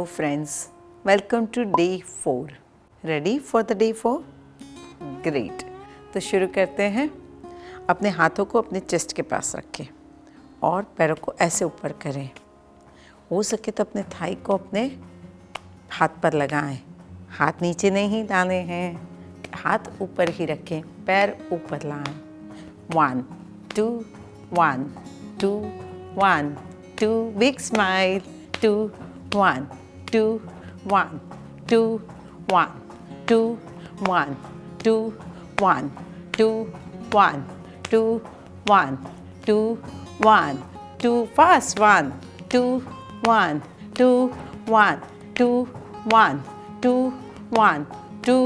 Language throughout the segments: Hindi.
Hello friends, welcome to day 4. Ready for the day 4? Great. तो शुरू करते हैं। अपने हाथों को अपने चेस्ट के पास रखें और पैरों को ऐसे ऊपर करें। हो सके तो अपने थाई को अपने हाथ पर लगाएं। हाथ नीचे नहीं डाले हैं, हाथ ऊपर ही रखें, पैर ऊपर लाएं। 1 2 1 2 1 2 big smile 2 1 2 1 2 1 2 1 2 1 2 1 2 1 2 1 2 fast 1 2 1 2 1 2 1 2 1 2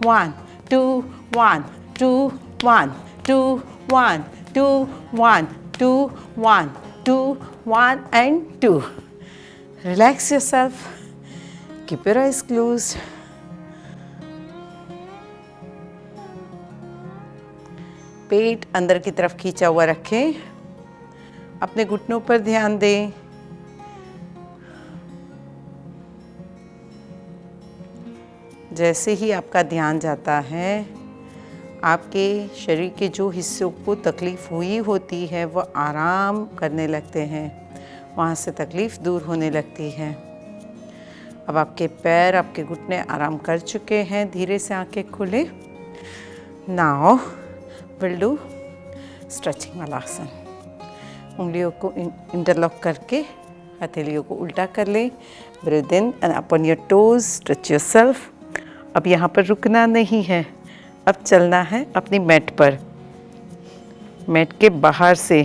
1 2 1 2 1 2 1 2 1 2 1 2 1 and 2. Relax yourself. Keep your eyes closed. पेट अंदर की तरफ खींचा हुआ रखें। अपने घुटनों पर ध्यान दें। जैसे ही आपका ध्यान जाता है, आपके शरीर के जो हिस्सों को तकलीफ़ हुई होती है वो आराम करने लगते हैं, वहाँ से तकलीफ़ दूर होने लगती है। अब आपके पैर, आपके घुटने आराम कर चुके हैं। धीरे से आंखें खोलें। नाउ विल डू स्ट्रेचिंग वाला आसन। उंगलियों को इंटरलॉक करके हथेलियों को उल्टा कर लें। Breathe in and upon your toes stretch yourself. अब यहाँ पर रुकना नहीं है, अब चलना है अपनी मैट पर। मैट के बाहर से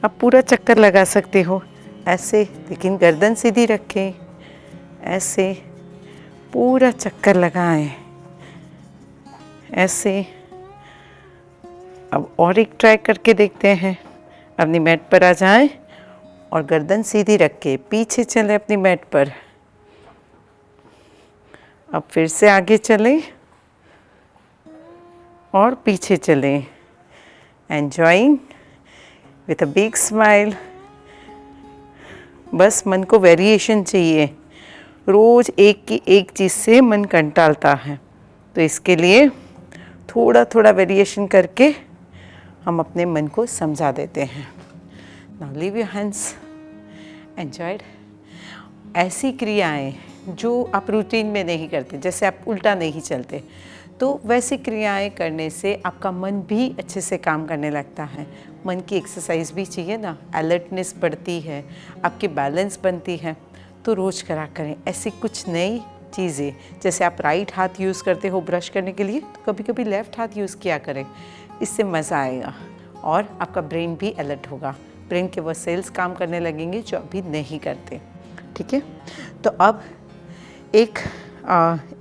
आप पूरा चक्कर लगा सकते हो ऐसे, लेकिन गर्दन सीधी रखें। ऐसे पूरा चक्कर लगाएं, ऐसे। अब और एक ट्राई करके देखते हैं। अपनी मैट पर आ जाएं और गर्दन सीधी रख के पीछे चलें अपनी मैट पर। अब फिर से आगे चलें और पीछे चलें। Enjoying with a big smile. बस मन को वेरिएशन चाहिए। रोज़ एक की एक चीज़ से मन कंटालता है, तो इसके लिए थोड़ा थोड़ा वेरिएशन करके हम अपने मन को समझा देते हैं। Now leave your hands. Enjoyed. ऐसी क्रियाएं जो आप रूटीन में नहीं करते, जैसे आप उल्टा नहीं चलते, तो वैसी क्रियाएं करने से आपका मन भी अच्छे से काम करने लगता है। मन की एक्सरसाइज भी चाहिए ना, अलर्टनेस बढ़ती है, आपकी बैलेंस बनती है। तो रोज़ करा करें ऐसी कुछ नई चीज़ें। जैसे आप राइट हाथ यूज़ करते हो ब्रश करने के लिए, तो कभी कभी लेफ़्ट हाथ यूज़ किया करें। इससे मज़ा आएगा और आपका ब्रेन भी अलर्ट होगा। ब्रेन के वो सेल्स काम करने लगेंगे जो अभी नहीं करते। ठीक है, तो अब एक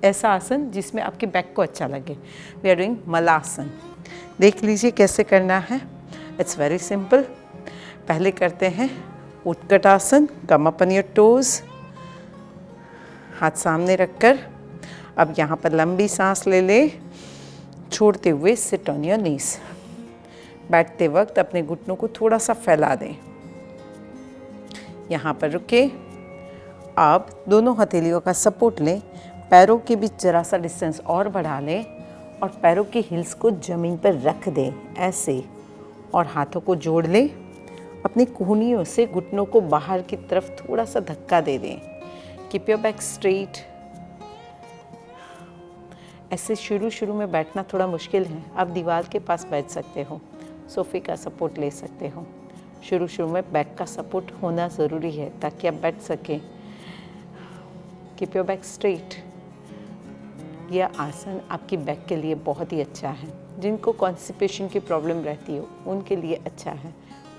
ऐसा आसन जिसमें आपके बैक को अच्छा लगे। We are doing malasana. देख लीजिए कैसे करना है। It's very simple. पहले करते हैं उत्कट आसन। कम अपन योर टोज, हाथ सामने रखकर। अब यहाँ पर लंबी सांस ले ले, छोड़ते हुए सिट ऑन योर नीज। बैठते वक्त अपने घुटनों को थोड़ा सा फैला दें। यहाँ पर रुके। आप दोनों हथेलियों का सपोर्ट लें, पैरों के बीच जरा सा डिस्टेंस और बढ़ा लें और पैरों के हिल्स को ज़मीन पर रख दें ऐसे, और हाथों को जोड़ लें। अपनी कोहनियों से घुटनों को बाहर की तरफ थोड़ा सा धक्का दे दें। Keep your back straight. ऐसे शुरू में बैठना थोड़ा मुश्किल है, आप दीवार के पास बैठ सकते हो, सोफ़े का सपोर्ट ले सकते हो। शुरू में बैक का सपोर्ट होना ज़रूरी है ताकि आप बैठ सकें। Keep your back straight. यह आसन आपकी बैक के लिए बहुत ही अच्छा है। जिनको कॉन्स्टिपेशन की प्रॉब्लम रहती हो उनके लिए अच्छा है।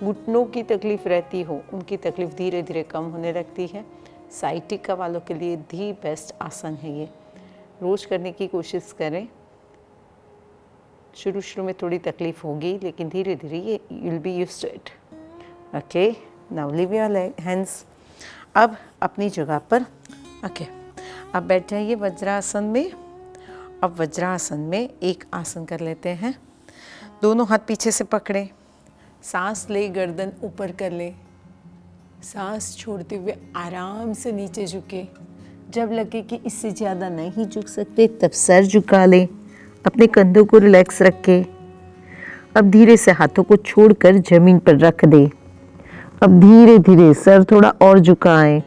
घुटनों की तकलीफ़ रहती हो उनकी तकलीफ़ धीरे धीरे कम होने लगती है। साइटिका वालों के लिए दी बेस्ट आसन है ये। रोज़ करने की कोशिश करें। शुरू में थोड़ी तकलीफ़ होगी, लेकिन धीरे धीरे ये you will be used to it. Okay, now leave your hands. अब अपनी जगह पर अब बैठ जाइए वज्रासन में। अब वज्रासन में एक आसन कर लेते हैं। दोनों हाथ पीछे से पकड़ें, सांस ले, गर्दन ऊपर कर लें, सांस छोड़ते हुए आराम से नीचे झुके, जब लगे कि इससे ज़्यादा नहीं झुक सकते तब सर झुका लें, अपने कंधों को रिलैक्स रखें। अब धीरे से हाथों को छोड़कर ज़मीन पर रख दें। अब धीरे धीरे सर थोड़ा और झुकाएं।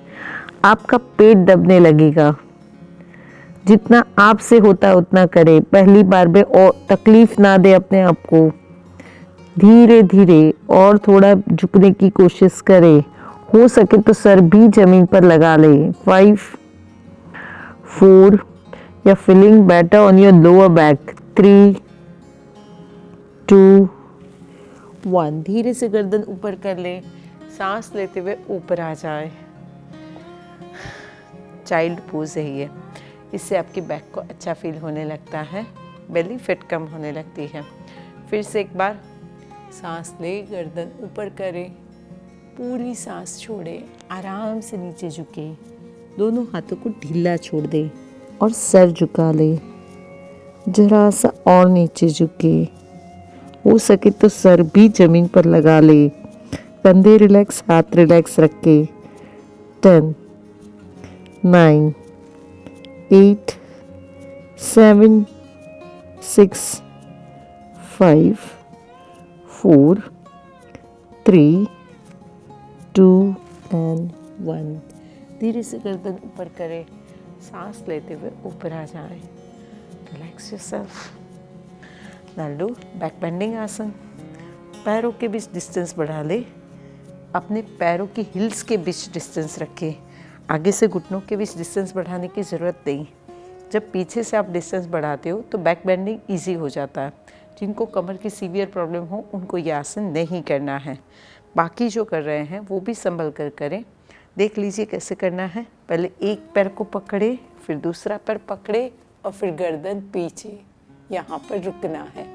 आपका पेट दबने लगेगा। जितना आपसे होता है उतना करें। पहली बार में और तकलीफ ना दे अपने आप को। धीरे धीरे और थोड़ा झुकने की कोशिश करें। हो सके तो सर भी जमीन पर लगा लें। 5, 4, या feeling better on your lower back. 3, 2, 1। धीरे से गर्दन ऊपर कर लें। सांस लेते हुए ऊपर आ जाए। चाइल्ड पोज है ये। इससे आपकी बैक को अच्छा फील होने लगता है, बेली फिट कम होने लगती है। फिर से एक बार सांस ले, गर्दन ऊपर करें, पूरी सांस छोड़े, आराम से नीचे झुके, दोनों हाथों को ढीला छोड़ दे और सर झुका ले। जरा सा और नीचे झुके। हो सके तो सर भी जमीन पर लगा ले। कंधे रिलैक्स, हाथ रिलैक्स रखे। 10, 9, 8, 7, 6, 5, 4, 3, 2 and 1। धीरे से गर्दन ऊपर करें, सांस लेते हुए ऊपर आ जाएं। Relax yourself. Now do back bending आसन। पैरों के बीच डिस्टेंस बढ़ा ले। अपने पैरों की हिल्स के बीच डिस्टेंस रखें। आगे से घुटनों के बीच डिस्टेंस बढ़ाने की ज़रूरत नहीं। जब पीछे से आप डिस्टेंस बढ़ाते हो तो बैक बेंडिंग ईजी हो जाता है। जिनको कमर की सीवियर प्रॉब्लम हो उनको ये आसन नहीं करना है। बाकी जो कर रहे हैं वो भी संभल कर करें। देख लीजिए कैसे करना है। पहले एक पैर को पकड़े, फिर दूसरा पैर पकड़े और फिर गर्दन पीछे, यहाँ पर रुकना है।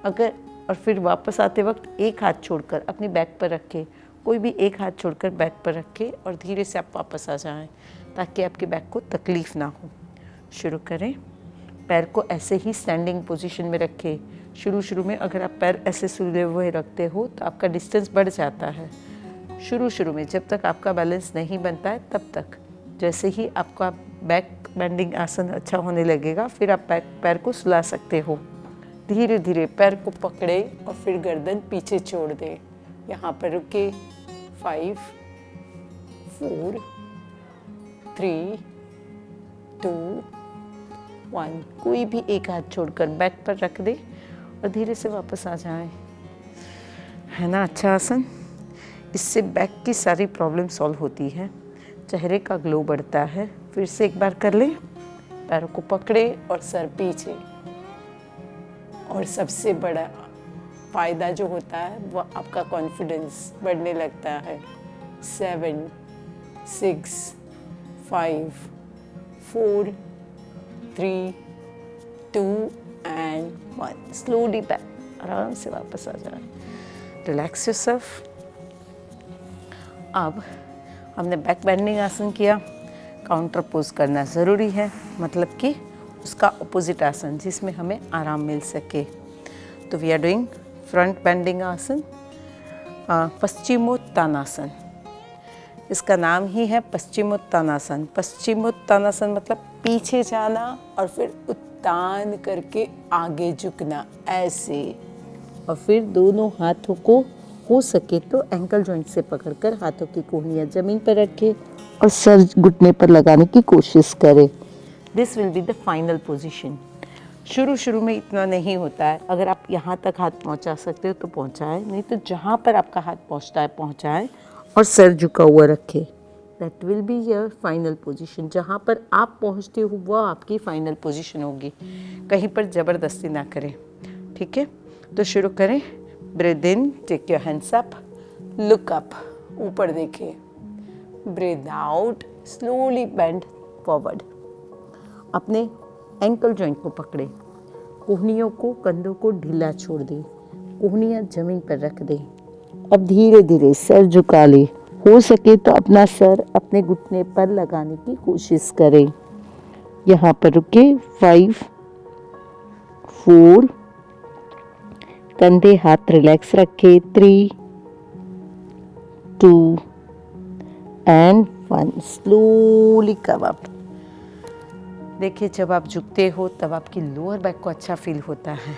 और फिर वापस आते वक्त एक हाथ छोड़कर अपनी बैक पर रखें। कोई भी एक हाथ छोड़कर बैक पर रखें और धीरे से आप वापस आ जाएं ताकि आपकी बैक को तकलीफ़ ना हो। शुरू करें। पैर को ऐसे ही स्टैंडिंग पोजीशन में रखें। शुरू में अगर आप पैर ऐसे सुले हुए रखते हो तो आपका डिस्टेंस बढ़ जाता है। शुरू में जब तक आपका बैलेंस नहीं बनता है तब तक। जैसे ही आपका बैक बेंडिंग आसन अच्छा होने लगेगा फिर आप पैर को सुला सकते हो। धीरे धीरे पैर को पकड़े और फिर गर्दन पीछे छोड़ दें। यहाँ पर रुके। 5, 4, 3, 2, 1। कोई भी एक हाथ छोड़कर बैक पर रख दे और धीरे से वापस आ जाए। है ना अच्छा आसन। इससे बैक की सारी प्रॉब्लम सॉल्व होती है। चेहरे का ग्लो बढ़ता है। फिर से एक बार कर लें। पैरों को पकड़े और सर पीछे। और सबसे बड़ा फ़ायदा जो होता है वो आपका कॉन्फिडेंस बढ़ने लगता है। 7, 6, 5, 4, 3, 2 and 1। स्लोली बैक, आराम से वापस आ जाए। Relax yourself. अब हमने बैक बेंडिंग आसन किया। काउंटर पोज करना ज़रूरी है, मतलब कि उसका अपोजिट आसन जिसमें हमें आराम मिल सके। तो we are doing front bending asana, paschimottanasana. इसका नाम ही है पश्चिमोत्तानासन। पश्चिमोत्तानासन मतलब पीछे जाना और फिर उत्तान करके आगे झुकना ऐसे। और फिर दोनों हाथों को हो सके तो एंकल जॉइंट से पकड़कर हाथों की कोहनियाँ ज़मीन पर रखें और सर घुटने पर लगाने की कोशिश करें। This will be the final position. शुरू में इतना नहीं होता है। अगर आप यहाँ तक हाथ पहुँचा सकते हो तो पहुँचाएं, नहीं तो जहाँ पर आपका हाथ पहुँचता है पहुँचाएं और सर झुका हुआ रखें। That will be your final position. जहाँ पर आप पहुँचते हो वह आपकी फाइनल पोजीशन होगी। कहीं पर ज़बरदस्ती ना करें, ठीक है। तो शुरू करें। Breathe in, take your hands up, look up, ऊपर देखें। Breathe out, slowly bend forward. अपने एंकल जॉइंट को पकड़े, कोहनियों को, कंधों को ढीला छोड़ दें, कोहनियाँ जमीन पर रख दें। अब धीरे धीरे सर झुका ले। हो सके तो अपना सर अपने घुटने पर लगाने की कोशिश करें। यहाँ पर रुके। 5, 4, कंधे हाथ रिलैक्स रखे। 3, 2 and 1। Slowly come up. देखिए, जब आप झुकते हो तब आपकी लोअर बैक को अच्छा फील होता है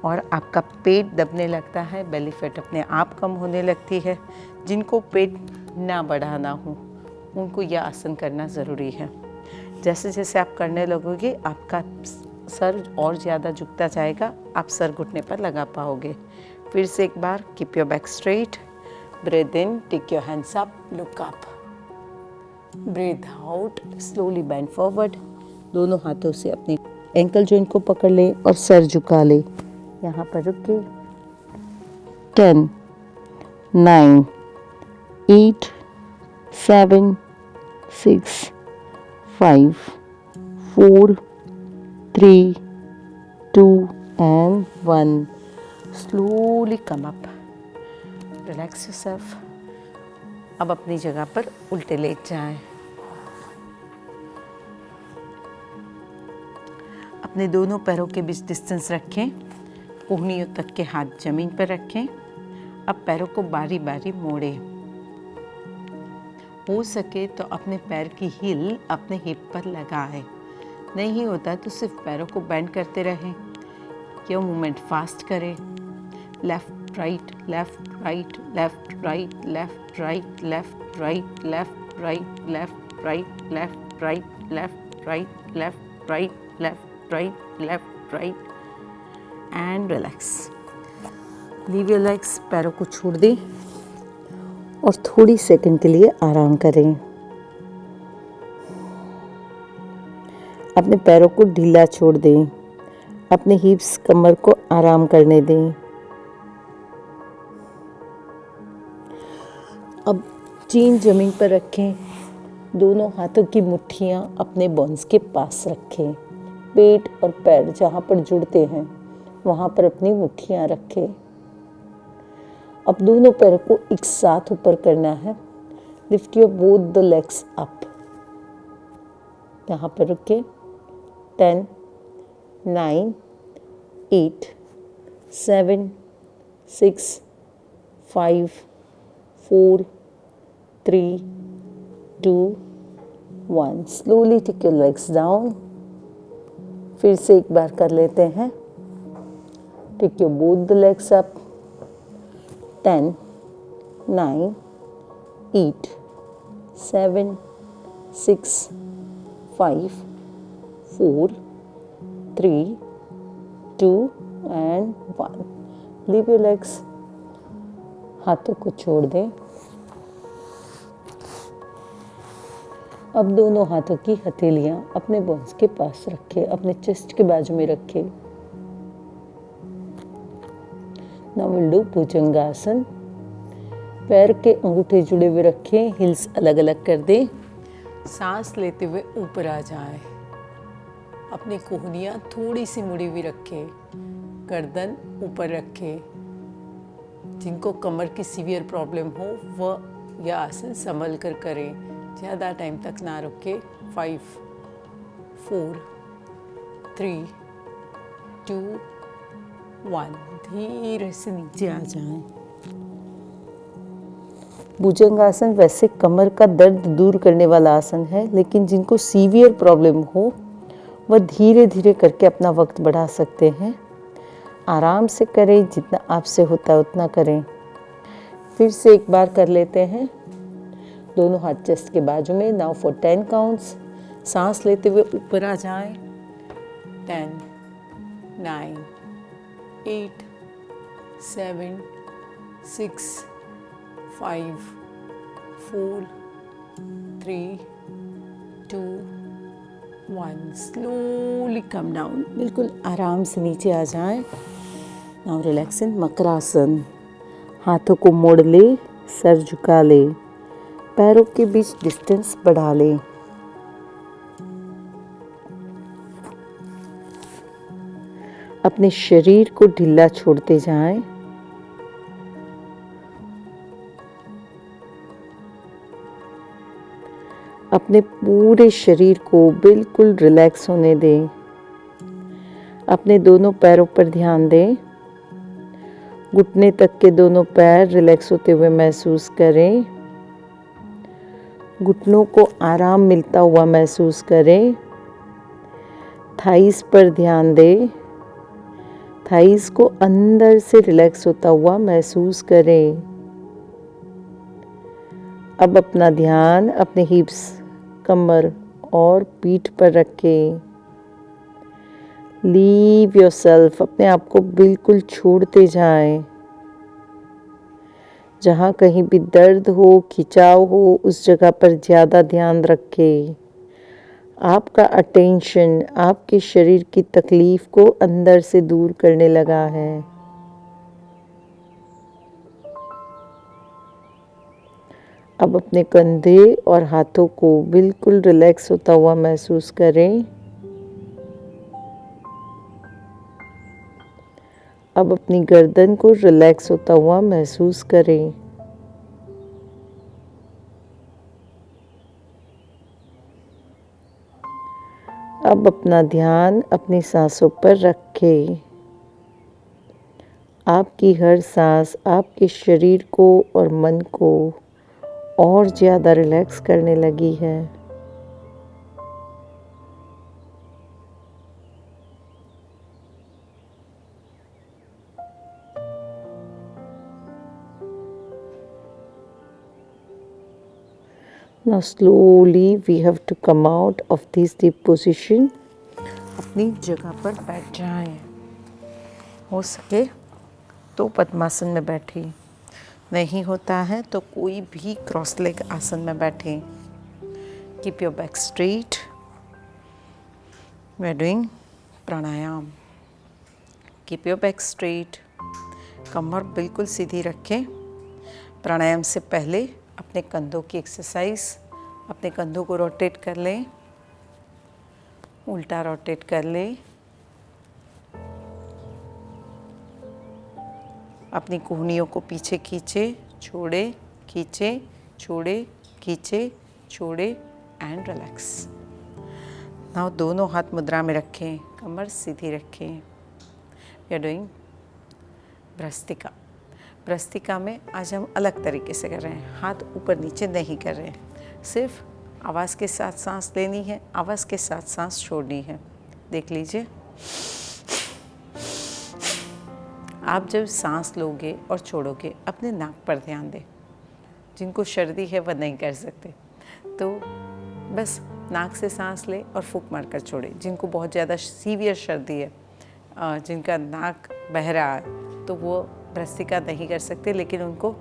और आपका पेट दबने लगता है, बेली फैट अपने आप कम होने लगती है। जिनको पेट ना बढ़ाना हो उनको यह आसन करना ज़रूरी है। जैसे जैसे आप करने लगोगे आपका सर और ज़्यादा झुकता जाएगा, आप सर घुटने पर लगा पाओगे। फिर से एक बार, keep your back straight, breathe in, take your hands up, look up, breathe out, slowly bend forward. दोनों हाथों से अपने एंकल जॉइंट को पकड़ ले और सर झुका ले। यहाँ पर रुक के 10, 9, 8, 7, 6, 5, 4, 3, 2 and 1. Slowly come up. Relax yourself. अब अपनी जगह पर उल्टे लेट जाएं। अपने दोनों पैरों के बीच डिस्टेंस रखें, कोहनियों तक के हाथ जमीन पर रखें। अब पैरों को बारी बारी मोड़ें। हो सके तो अपने पैर की हील अपने हिप पर लगाएं। नहीं होता तो सिर्फ पैरों को बेंड करते रहें। यह मूवमेंट फास्ट करें। Left right, left right, left right, left right, left right, left right, left right, left right, left right, left right, left right, left right and relax. Leave your legs, पैरों को छोड़ दें और थोड़ी सेकंड के लिए आराम करें। अपने पैरों को ढीला छोड़ दें, अपने हिप्स कमर को आराम करने दें। अब चीन जमीन पर रखें, दोनों हाथों की मुट्ठियां अपने बोन्स के पास रखें। पेट और पैर जहां पर जुड़ते हैं वहां पर अपनी मुट्ठियां रखें। अब दोनों पैरों को एक साथ ऊपर करना है। Lift your both the legs up. यहाँ पर रुके। 10, 9, 8, 7, 6, 5, 4, 3, 2, 1. Slowly take your legs down. फिर से एक बार कर लेते हैं। Take your both the legs up. 10, 9, 8, 7, 6, 5, 4, 3, 2 and 1. Leave your legs. हाथों को छोड़ दें। अब दोनों हाथों की हथेलियां अपने बोन्स के पास रखें, अपने चेस्ट के बाजू में रखें। नाउ विल डू भुजंगासन। पैर के अंगूठे जुड़े हुए रखें, हिल्स अलग अलग कर दें। सांस लेते हुए ऊपर आ जाएं। अपनी कोहनियां थोड़ी सी मुड़ी हुई रखें, गर्दन ऊपर रखें। जिनको कमर की सीवियर प्रॉब्लम हो वह यह आसन संभल कर करें, ज़्यादा टाइम तक ना रुके। 5, 4, 3, 2, 1. धीरे से नीचे आ जाएं। भुजंगासन वैसे कमर का दर्द दूर करने वाला आसन है, लेकिन जिनको सीवियर प्रॉब्लम हो वह धीरे धीरे करके अपना वक्त बढ़ा सकते हैं। आराम से करें, जितना आपसे होता है उतना करें। फिर से एक बार कर लेते हैं। दोनों हाथ चेस्ट के बाजू में। Now for 10 counts. सांस लेते हुए ऊपर आ जाएं। 10, 9, 8, 7, 6, 5, 4, 3, 2, 1. Slowly come down. बिल्कुल आराम से नीचे आ जाएं। Now relax in makarasana. हाथों को मोड़ ले, सर झुका ले, पैरों के बीच डिस्टेंस बढ़ा ले। अपने शरीर को ढीला छोड़ते जाएं। अपने पूरे शरीर को बिल्कुल रिलैक्स होने दें। अपने दोनों पैरों पर ध्यान दें। घुटने तक के दोनों पैर रिलैक्स होते हुए महसूस करें। घुटनों को आराम मिलता हुआ महसूस करें। थाइस पर ध्यान दें। थाइस को अंदर से रिलैक्स होता हुआ महसूस करें। अब अपना ध्यान अपने हिप्स, कमर और पीठ पर रखें। लीव योरसेल्फ, अपने आप को बिल्कुल छोड़ते जाएं। जहाँ कहीं भी दर्द हो, खिंचाव हो, उस जगह पर ज़्यादा ध्यान रखें। आपका अटेंशन आपके शरीर की तकलीफ को अंदर से दूर करने लगा है। अब अपने कंधे और हाथों को बिल्कुल रिलैक्स होता हुआ महसूस करें। अब अपनी गर्दन को रिलैक्स होता हुआ महसूस करें। अब अपना ध्यान अपनी सांसों पर रखें। आपकी हर सांस आपके शरीर को और मन को और ज़्यादा रिलैक्स करने लगी है। Now slowly we have to come out of this deep position. अपनी जगह पर बैठ जाएं। हो सके तो पद्मासन में बैठें। नहीं होता है तो कोई भी क्रॉस लेग आसन में बैठें। Keep your back straight. We are doing pranayama. Keep your back straight. कमर बिल्कुल सीधी रखें। प्राणायाम से पहले अपने कंधों की एक्सरसाइज, अपने कंधों को रोटेट कर लें, उल्टा रोटेट कर लें। अपनी कोहनियों को पीछे खींचे, छोड़े, खींचे, छोड़े, खींचे, छोड़े एंड रिलैक्स। नाउ दोनों हाथ मुद्रा में रखें, कमर सीधी रखें। We are doing bhastrika. भ्रस्तिका में आज हम अलग तरीके से कर रहे हैं। हाथ ऊपर नीचे नहीं कर रहे हैं, सिर्फ आवाज़ के साथ सांस लेनी है, आवाज़ के साथ सांस छोड़नी है। देख लीजिए, आप जब सांस लोगे और छोड़ोगे अपने नाक पर ध्यान दें। जिनको सर्दी है वह नहीं कर सकते, तो बस नाक से सांस ले और फूंक मारकर छोड़े। जिनको बहुत ज़्यादा सीवियर सर्दी है, जिनका नाक बह रहा है, तो वो भ्रस्तिका नहीं कर सकते, लेकिन उनको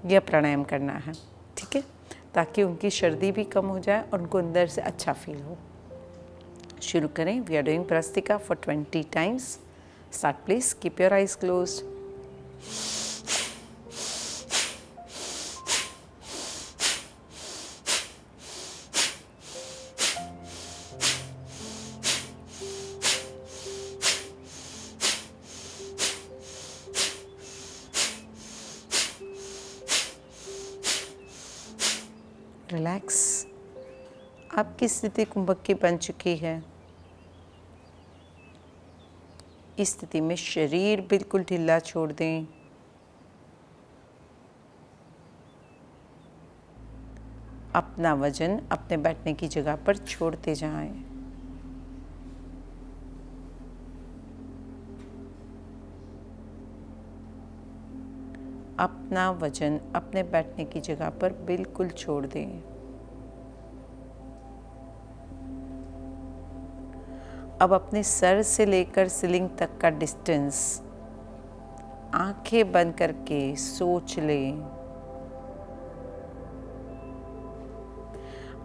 यह प्राणायाम करना है, ठीक है, ताकि उनकी सर्दी भी कम हो जाए और उनको अंदर से अच्छा फील हो। शुरू करें। We are doing bhastrika for 20 times. Start please. Keep your eyes closed. Relax. आपकी स्थिति कुंभक की बन चुकी है। इस स्थिति में शरीर बिल्कुल ढीला छोड़ दें। अपना वजन अपने बैठने की जगह पर छोड़ते जाएं। अपना वजन अपने बैठने की जगह पर बिल्कुल छोड़ दें। अब अपने सर से लेकर सीलिंग तक का डिस्टेंस आंखें बंद करके सोच लें।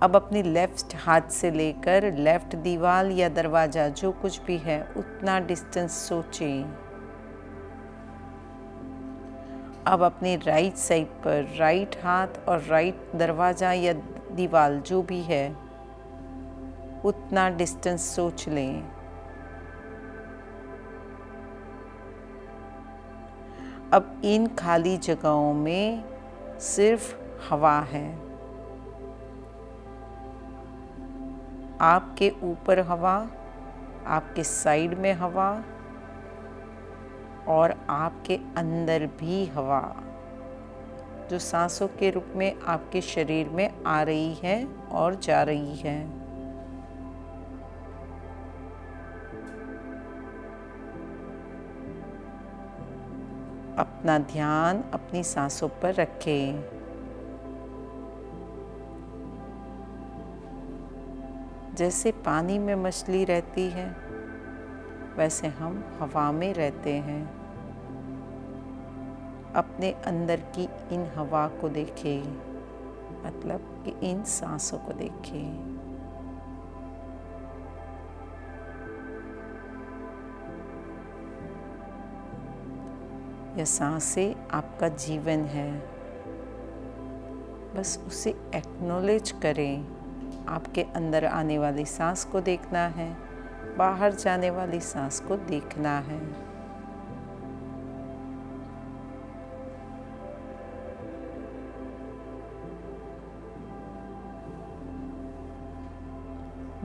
अब अपनी लेफ्ट हाथ से लेकर लेफ्ट दीवार या दरवाजा जो कुछ भी है उतना डिस्टेंस सोचें। अब अपनी राइट साइड पर राइट हाथ और राइट दरवाजा या दीवार जो भी है उतना डिस्टेंस सोच लें। अब इन खाली जगहों में सिर्फ हवा है। आपके ऊपर हवा, आपके साइड में हवा और आपके अंदर भी हवा, जो सांसों के रूप में आपके शरीर में आ रही है और जा रही है। अपना ध्यान अपनी सांसों पर रखें। जैसे पानी में मछली रहती है, वैसे हम हवा में रहते हैं। अपने अंदर की इन हवा को देखें, मतलब कि इन सांसों को देखें। यह सांसें आपका जीवन है, बस उसे एक्नॉलेज करें। आपके अंदर आने वाली सांस को देखना है, बाहर जाने वाली सांस को देखना है।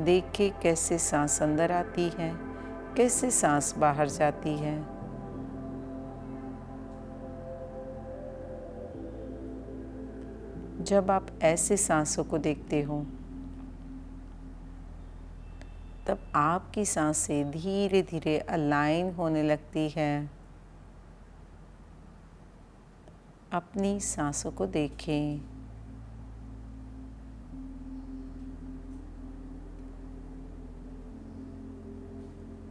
देखिए कैसे सांस अंदर आती है, कैसे सांस बाहर जाती है। जब आप ऐसे सांसों को देखते हो, तब आपकी सांसें धीरे धीरे अलाइन होने लगती है। अपनी सांसों को देखें।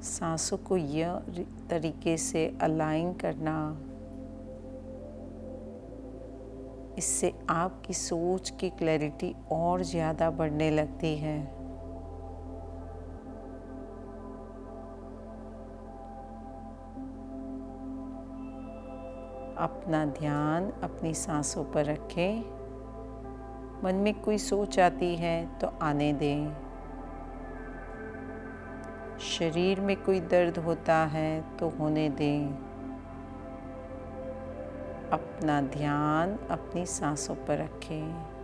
सांसों को यह तरीके से अलाइन करना, इससे आपकी सोच की क्लैरिटी और ज़्यादा बढ़ने लगती है। अपना ध्यान अपनी सांसों पर रखें। मन में कोई सोच आती है तो आने दें। शरीर में कोई दर्द होता है तो होने दें। अपना ध्यान अपनी सांसों पर रखें।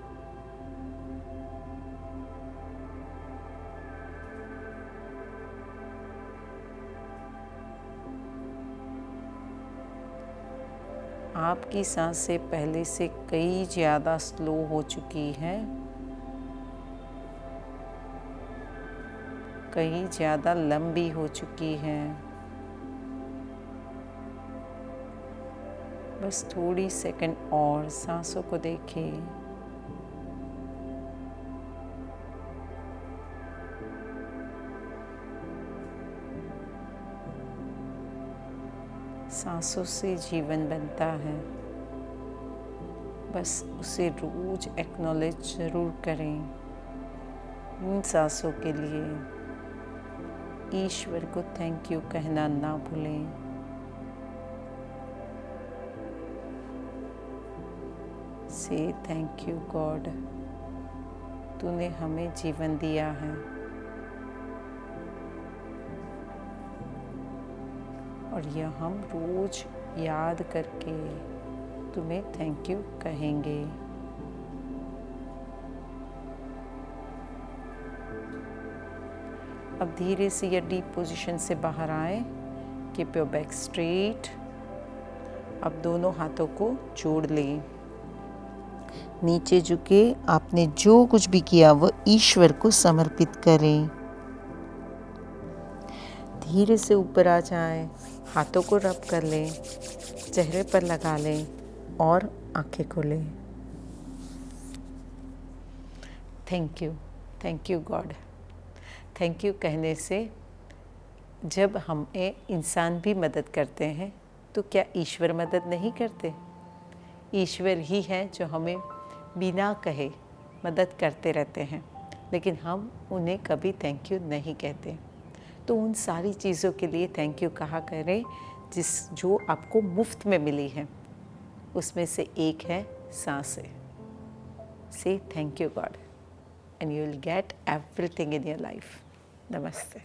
आपकी सांसें पहले से कई ज़्यादा स्लो हो चुकी हैं, कई ज़्यादा लंबी हो चुकी हैं। बस थोड़ी सेकंड और सांसों को देखें। सांसों से जीवन बनता है, बस उसे रोज एक्नॉलेज ज़रूर करें। इन सांसों के लिए ईश्वर को थैंक यू कहना ना भूलें। से थैंक यू गॉड, तूने हमें जीवन दिया है। और यह हम रोज याद करके तुम्हें थैंक यू कहेंगे। अब धीरे से यह डीप पोजीशन से बाहर आए। Keep your back straight. अब दोनों हाथों को जोड़ लें। नीचे झुके आपने जो कुछ भी किया वह ईश्वर को समर्पित करें। धीरे से ऊपर आ जाएं, हाथों को रब कर लें, चेहरे पर लगा लें और आंखें खोलें। Thank you God. Thank you कहने से जब हमें इंसान भी मदद करते हैं तो क्या ईश्वर मदद नहीं करते? ईश्वर ही है जो हमें बिना कहे मदद करते रहते हैं, लेकिन हम उन्हें कभी थैंक यू नहीं कहते। तो उन सारी चीज़ों के लिए थैंक यू कहा करें जो आपको मुफ्त में मिली है। उसमें से एक है सांसें। से thank you God and you will get everything in your life. नमस्ते।